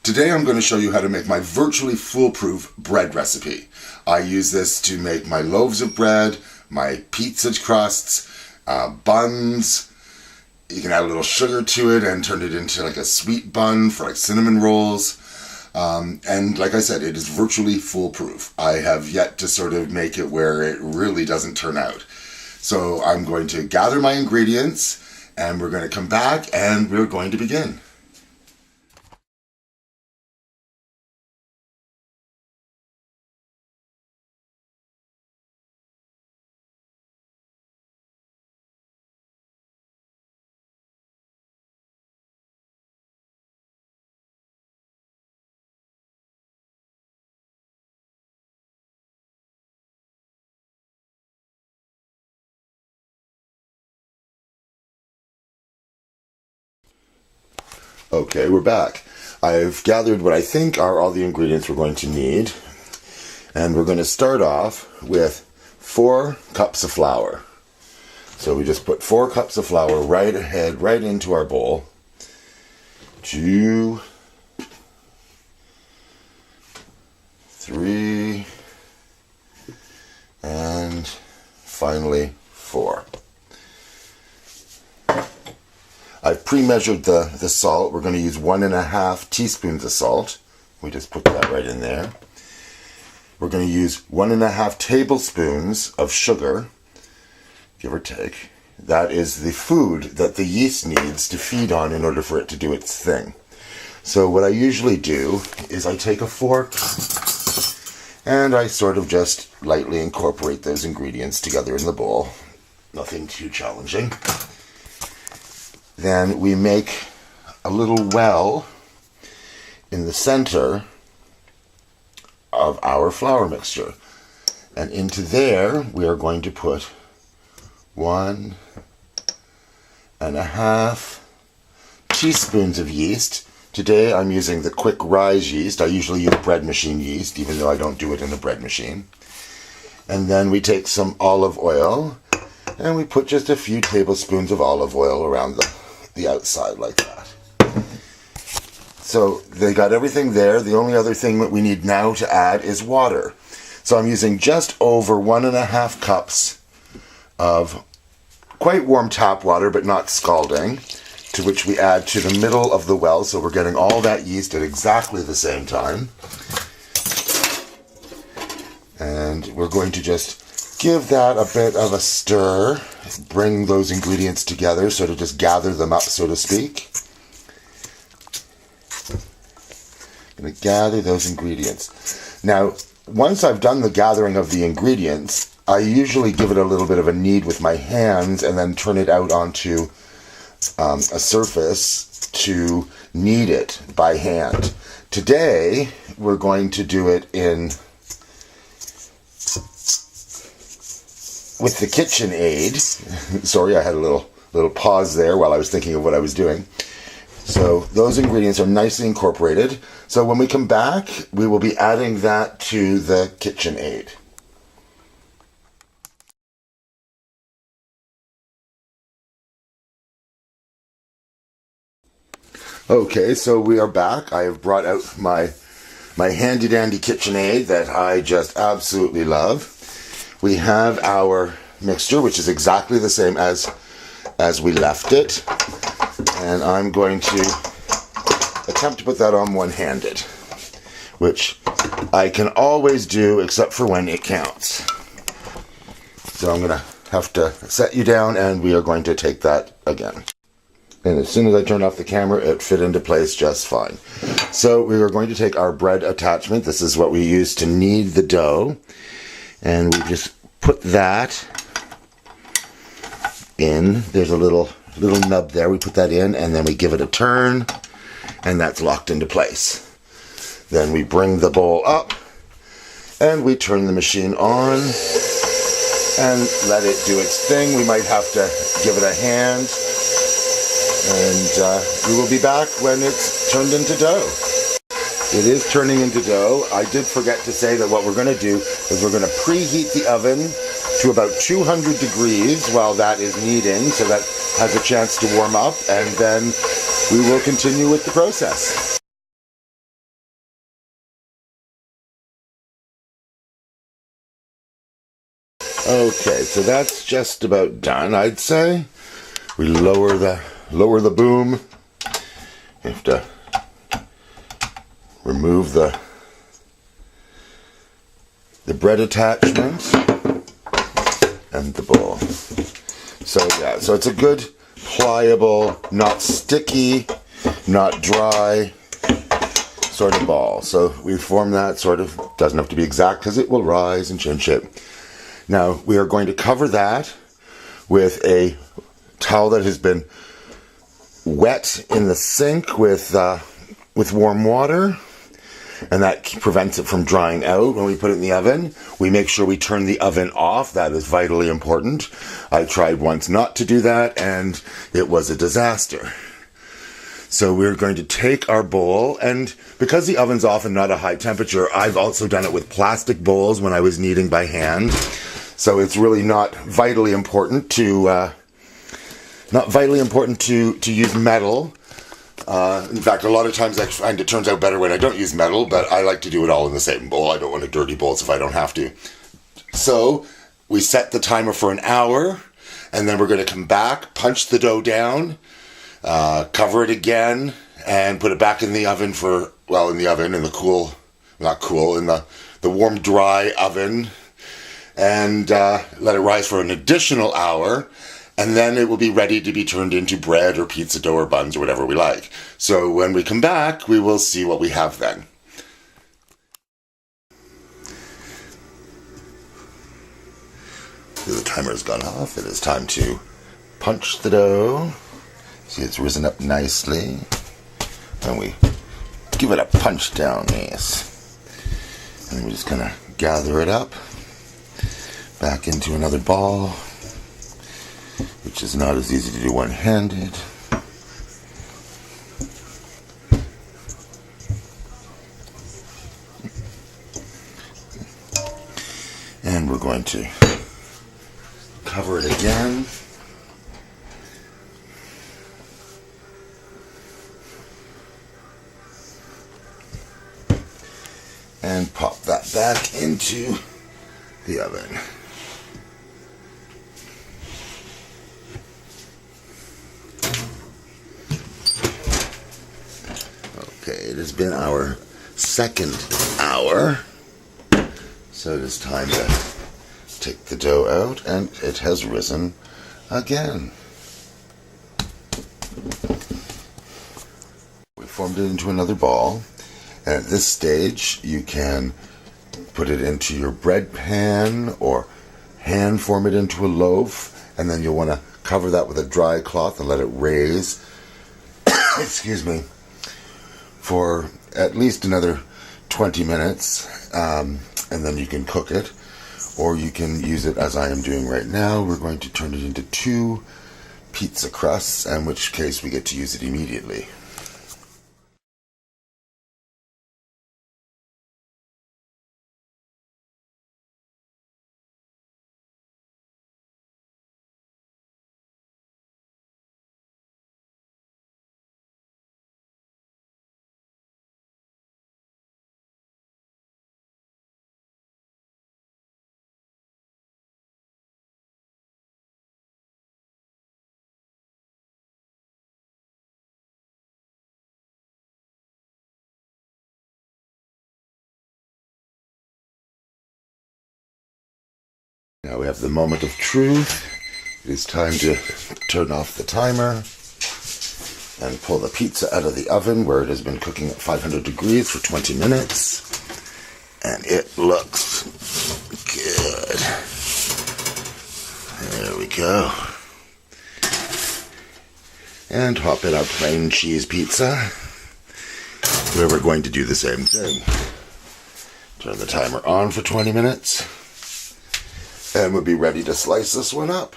Today I'm going to show you how to make my virtually foolproof bread recipe. I use this to make my loaves of bread, my pizza crusts, buns. You can add a little sugar to it and turn it into like a sweet bun for like cinnamon rolls. And like I said, it is virtually foolproof. I have yet to sort of make it where it really doesn't turn out. So I'm going to gather my ingredients and we're going to come back and we're going to begin. Okay, we're back. I've gathered what I think are all the ingredients we're going to need. And we're going to start off with 4 cups of flour. So we just put 4 cups of flour right into our bowl. 2, 3, and finally 4. I've pre-measured the salt. We're going to use 1.5 teaspoons of salt. We just put that right in there. We're going to use 1.5 tablespoons of sugar, give or take. That is the food that the yeast needs to feed on in order for it to do its thing. So what I usually do is I take a fork and I sort of just lightly incorporate those ingredients together in the bowl. Nothing too challenging. Then we make a little well in the center of our flour mixture. And into there we are going to put 1.5 teaspoons of yeast. Today I'm using the quick rise yeast. I usually use bread machine yeast, even though I don't do it in a bread machine. And then we take some olive oil and we put just a few tablespoons of olive oil around the outside like that. So they got everything there. The only other thing that we need now to add is water. So I'm using just over 1.5 cups of quite warm tap water, but not scalding, to which we add to the middle of the well. So we're getting all that yeast at exactly the same time. And we're going to just give that a bit of a stir, bring those ingredients together, sort of just gather them up, so to speak. I'm going to gather those ingredients. Now, once I've done the gathering of the ingredients, I usually give it a little bit of a knead with my hands and then turn it out onto a surface to knead it by hand. Today, we're going to do it with the kitchen aid. Sorry, I had a little pause there while I was thinking of what I was doing. So those ingredients are nicely incorporated. So when we come back, we will be adding that to the kitchen aid. Okay, so we are back. I have brought out my handy dandy kitchen aid that I just absolutely love. We have our mixture, which is exactly the same as we left it. And I'm going to attempt to put that on one-handed, which I can always do except for when it counts. So I'm going to have to set you down and we are going to take that again. And as soon as I turned off the camera, it fit into place just fine. So we are going to take our bread attachment. This is what we use to knead the dough. And we just put that in. There's a little nub there. We put that in and then we give it a turn and that's locked into place. Then we bring the bowl up and we turn the machine on and let it do its thing. We might have to give it a hand and we will be back when it's turned into dough. It is turning into dough. I did forget to say that what we're going to do is we're going to preheat the oven to about 200 degrees while that is kneading, so that has a chance to warm up, and then we will continue with the process. Okay, so that's just about done, I'd say. We lower the boom. You have to remove the bread attachment and the bowl. So yeah, so it's a good, pliable, not sticky, not dry sort of ball. So we form that sort of, doesn't have to be exact because it will rise and change shape. Now we are going to cover that with a towel that has been wet in the sink with warm water, and that prevents it from drying out when we put it in the oven. We make sure we turn the oven off. That is vitally important. I tried once not to do that, and it was a disaster. So we're going to take our bowl, and because the oven's off and not a high temperature, I've also done it with plastic bowls when I was kneading by hand. So it's really not vitally important to use metal. In fact, a lot of times I find it turns out better when I don't use metal, but I like to do it all in the same bowl. I don't want to dirty bowls if I don't have to. So we set the timer for an hour, and then we're going to come back, punch the dough down, cover it again, and put it back in the oven in the warm, dry oven, and let it rise for an additional hour. And then it will be ready to be turned into bread or pizza dough or buns or whatever we like. So when we come back, we will see what we have then. The timer has gone off. It is time to punch the dough. See, it's risen up nicely. And we give it a punch down, yes. And then we're just going to gather it up back into another ball, which is not as easy to do one-handed. And we're going to cover it again. And pop that back into the oven. Okay, it has been our second hour, so it is time to take the dough out, and it has risen again. We formed it into another ball, and at this stage you can put it into your bread pan or hand form it into a loaf, and then you'll want to cover that with a dry cloth and let it raise excuse me, for at least another 20 minutes, and then you can cook it, or you can use it as I am doing right now. We're going to turn it into 2 pizza crusts, in which case we get to use it immediately. Now we have the moment of truth. It is time to turn off the timer and pull the pizza out of the oven where it has been cooking at 500 degrees for 20 minutes. And it looks good. There we go. And hop in our plain cheese pizza, where we're going to do the same thing. Turn the timer on for 20 minutes. And we'll be ready to slice this one up.